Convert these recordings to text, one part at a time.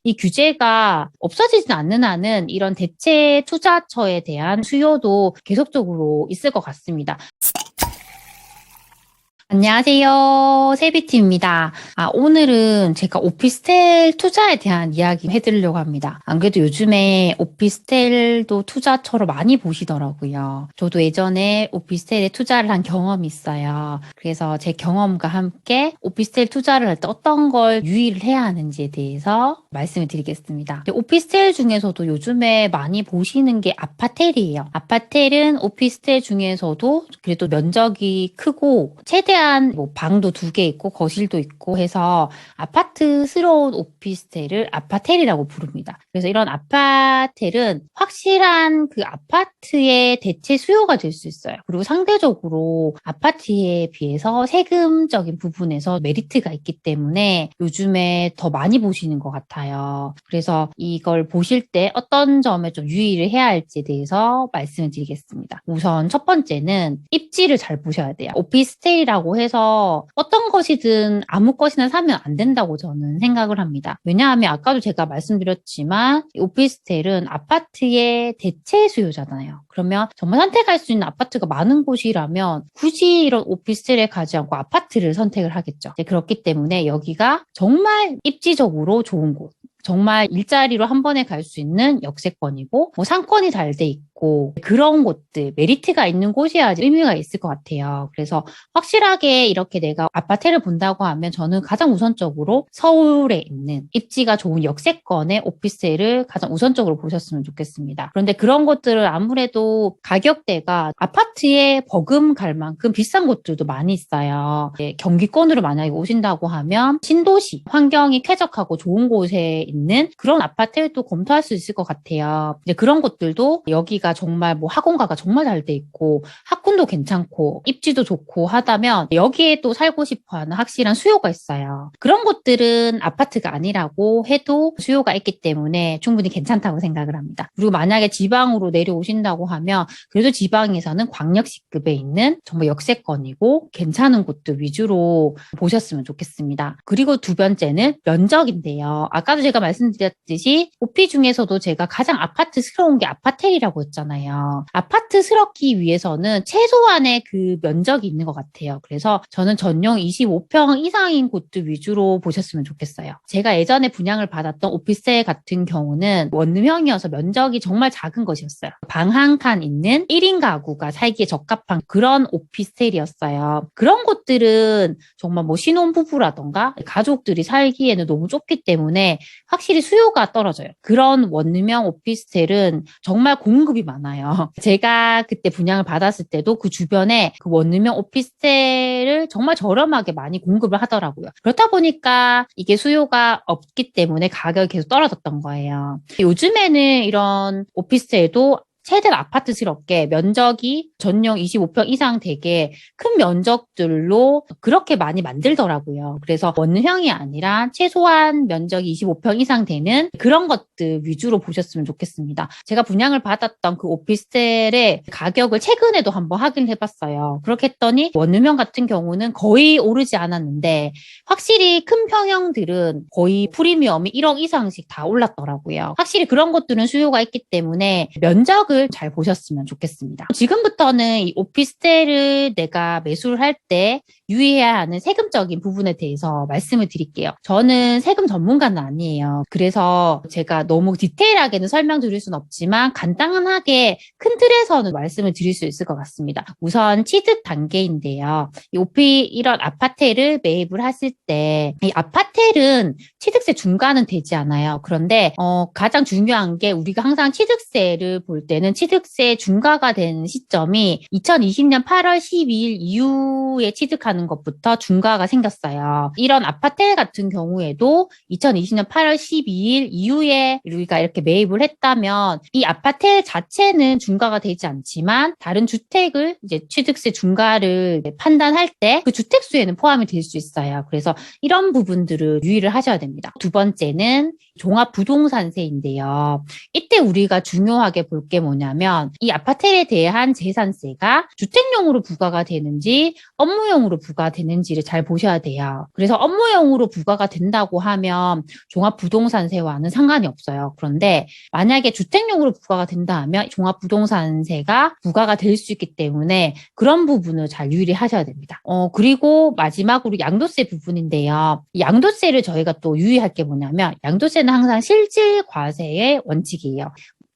이 규제가 없어지진 않는 한은 이런 대체 투자처에 대한 수요도 계속적으로 있을 것 같습니다. 안녕하세요. 세비티입니다. 오늘은 제가 오피스텔 투자에 대한 이야기 해드리려고 합니다. 안 그래도 요즘에 오피스텔도 투자처로 많이 보시더라고요. 저도 예전에 오피스텔에 투자를 한 경험이 있어요. 그래서 제 경험과 함께 오피스텔 투자를 할 때 어떤 걸 유의를 해야 하는지에 대해서 말씀을 드리겠습니다. 오피스텔 중에서도 요즘에 많이 보시는 게 아파텔이에요. 아파텔은 오피스텔 중에서도 그래도 면적이 크고 최대한 뭐 방도 2개 있고 거실도 있고 해서 아파트스러운 오피스텔을 아파텔이라고 부릅니다. 그래서 이런 아파텔은 확실한 그 아파트의 대체 수요가 될 수 있어요. 그리고 상대적으로 아파트에 비해서 세금적인 부분에서 메리트가 있기 때문에 요즘에 더 많이 보시는 것 같아요. 그래서 이걸 보실 때 어떤 점에 좀 유의를 해야 할지에 대해서 말씀을 드리겠습니다. 우선 첫 번째는 입지를 잘 보셔야 돼요. 오피스텔이라고 해서 어떤 것이든 아무 것이나 사면 안 된다고 저는 생각을 합니다. 왜냐하면 아까도 제가 말씀드렸지만 오피스텔은 아파트의 대체 수요잖아요. 그러면 정말 선택할 수 있는 아파트가 많은 곳이라면 굳이 이런 오피스텔에 가지 않고 아파트를 선택을 하겠죠. 그렇기 때문에 여기가 정말 입지적으로 좋은 곳. 정말 일자리로 한 번에 갈 수 있는 역세권이고 뭐 상권이 잘 돼 있고 그런 곳들 메리트가 있는 곳이야지 의미가 있을 것 같아요. 그래서 확실하게 이렇게 내가 아파트를 본다고 하면 저는 가장 우선적으로 서울에 있는 입지가 좋은 역세권의 오피스텔을 가장 우선적으로 보셨으면 좋겠습니다. 그런데 그런 곳들은 아무래도 가격대가 아파트에 버금갈 만큼 비싼 곳들도 많이 있어요. 경기권으로 만약에 오신다고 하면 신도시 환경이 쾌적하고 좋은 곳에 있는 그런 아파트도 검토할 수 있을 것 같아요. 이제 그런 곳들도 여기가 정말 뭐 학원가가 정말 잘 돼 있고 학군도 괜찮고 입지도 좋고 하다면 여기에 또 살고 싶어 하는 확실한 수요가 있어요. 그런 곳들은 아파트가 아니라고 해도 수요가 있기 때문에 충분히 괜찮다고 생각을 합니다. 그리고 만약에 지방으로 내려오신다고 하면 그래도 지방에서는 광역시급에 있는 정말 역세권이고 괜찮은 곳들 위주로 보셨으면 좋겠습니다. 그리고 두 번째는 면적인데요. 아까도 제가 말씀드렸듯이 오피 중에서도 제가 가장 아파트스러운 게 아파텔이라고 했잖아요. 아파트스럽기 위해서는 최소한의 그 면적이 있는 것 같아요. 그래서 저는 전용 25평 이상인 곳들 위주로 보셨으면 좋겠어요. 제가 예전에 분양을 받았던 오피스텔 같은 경우는 원룸형이어서 면적이 정말 작은 것이었어요. 방 한 칸 있는 1인 가구가 살기에 적합한 그런 오피스텔이었어요. 그런 곳들은 정말 뭐 신혼부부라던가 가족들이 살기에는 너무 좁기 때문에 확실히 수요가 떨어져요. 그런 원룸형 오피스텔은 정말 공급이 많아요. 제가 그때 분양을 받았을 때도 그 주변에 그 원룸형 오피스텔을 정말 저렴하게 많이 공급을 하더라고요. 그렇다 보니까 이게 수요가 없기 때문에 가격이 계속 떨어졌던 거예요. 요즘에는 이런 오피스텔도 최대한 아파트스럽게 면적이 전용 25평 이상 되게 큰 면적들로 그렇게 많이 만들더라고요. 그래서 원형이 아니라 최소한 면적이 25평 이상 되는 그런 것들 위주로 보셨으면 좋겠습니다. 제가 분양을 받았던 그 오피스텔의 가격을 최근에도 한번 확인을 해봤어요. 그렇게 했더니 원룸형 같은 경우는 거의 오르지 않았는데 확실히 큰 평형들은 거의 프리미엄이 1억 이상씩 다 올랐더라고요. 확실히 그런 것들은 수요가 있기 때문에 면적을 잘 보셨으면 좋겠습니다. 지금부터는 이 오피스텔을 내가 매수를 할 때 유의해야 하는 세금적인 부분에 대해서 말씀을 드릴게요. 저는 세금 전문가는 아니에요. 그래서 제가 너무 디테일하게는 설명드릴 수는 없지만 간단하게 큰 틀에서는 말씀을 드릴 수 있을 것 같습니다. 우선 취득 단계인데요. 이런 아파트를 매입을 하실 때 이 아파트는 취득세 중과는 되지 않아요. 그런데 가장 중요한 게 우리가 항상 취득세를 볼 때는 취득세 중과가 된 시점이 2020년 8월 12일 이후에 취득하는 것부터 중과가 생겼어요. 이런 아파트 같은 경우에도 2020년 8월 12일 이후에 우리가 이렇게 매입을 했다면 이 아파트 자체는 중과가 되지 않지만 다른 주택을 이제 취득세 중과를 판단할 때 그 주택수에는 포함이 될 수 있어요. 그래서 이런 부분들을 유의를 하셔야 됩니다. 두 번째는 종합부동산세인데요. 이때 우리가 중요하게 볼 게 뭐냐면 이 아파트에 대한 재산세가 주택용으로 부과가 되는지 업무용으로 부과되는지를 잘 보셔야 돼요. 그래서 업무용으로 부과가 된다고 하면 종합부동산세와는 상관이 없어요. 그런데 만약에 주택용으로 부과가 된다 하면 종합부동산세가 부과가 될 수 있기 때문에 그런 부분을 잘 유의하셔야 됩니다. 그리고 마지막으로 양도세 부분인데요. 양도세를 저희가 또 유의할 게 뭐냐면 양도세는 항상 실질 과세의 원칙이에요.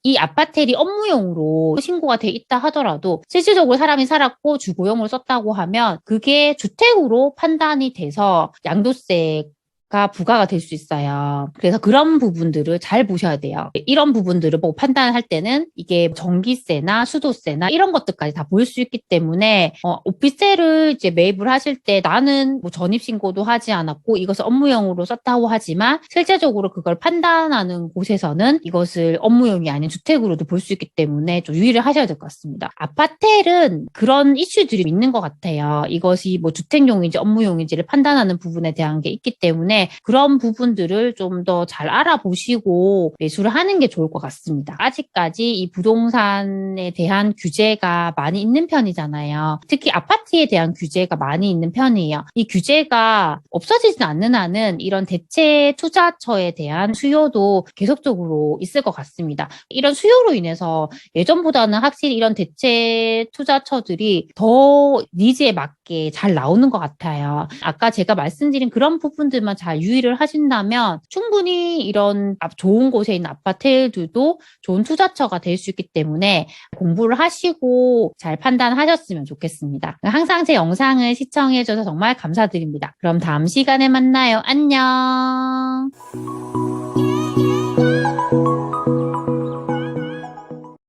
이 아파텔이 업무용으로 신고가 돼 있다 하더라도 실질적으로 사람이 살았고 주거용으로 썼다고 하면 그게 주택으로 판단이 돼서 양도세 가 부과가 될 수 있어요. 그래서 그런 부분들을 잘 보셔야 돼요. 이런 부분들을 보고 판단할 때는 이게 전기세나 수도세나 이런 것들까지 다 볼 수 있기 때문에 오피스텔을 이제 매입을 하실 때 나는 뭐 전입신고도 하지 않았고 이것을 업무용으로 썼다고 하지만 실제적으로 그걸 판단하는 곳에서는 이것을 업무용이 아닌 주택으로도 볼 수 있기 때문에 좀 유의를 하셔야 될 것 같습니다. 아파텔은 그런 이슈들이 있는 것 같아요. 이것이 뭐 주택용인지 업무용인지를 판단하는 부분에 대한 게 있기 때문에 그런 부분들을 좀 더 잘 알아보시고 매수를 하는 게 좋을 것 같습니다. 아직까지 이 부동산에 대한 규제가 많이 있는 편이잖아요. 특히 아파트에 대한 규제가 많이 있는 편이에요. 이 규제가 없어지지 않는 한은 이런 대체 투자처에 대한 수요도 계속적으로 있을 것 같습니다. 이런 수요로 인해서 예전보다는 확실히 이런 대체 투자처들이 더 니즈에 맞게 잘 나오는 것 같아요. 아까 제가 말씀드린 그런 부분들만 잘 유의를 하신다면 충분히 이런 좋은 곳에 있는 아파트들도 좋은 투자처가 될 수 있기 때문에 공부를 하시고 잘 판단하셨으면 좋겠습니다. 항상 제 영상을 시청해줘서 정말 감사드립니다. 그럼 다음 시간에 만나요. 안녕.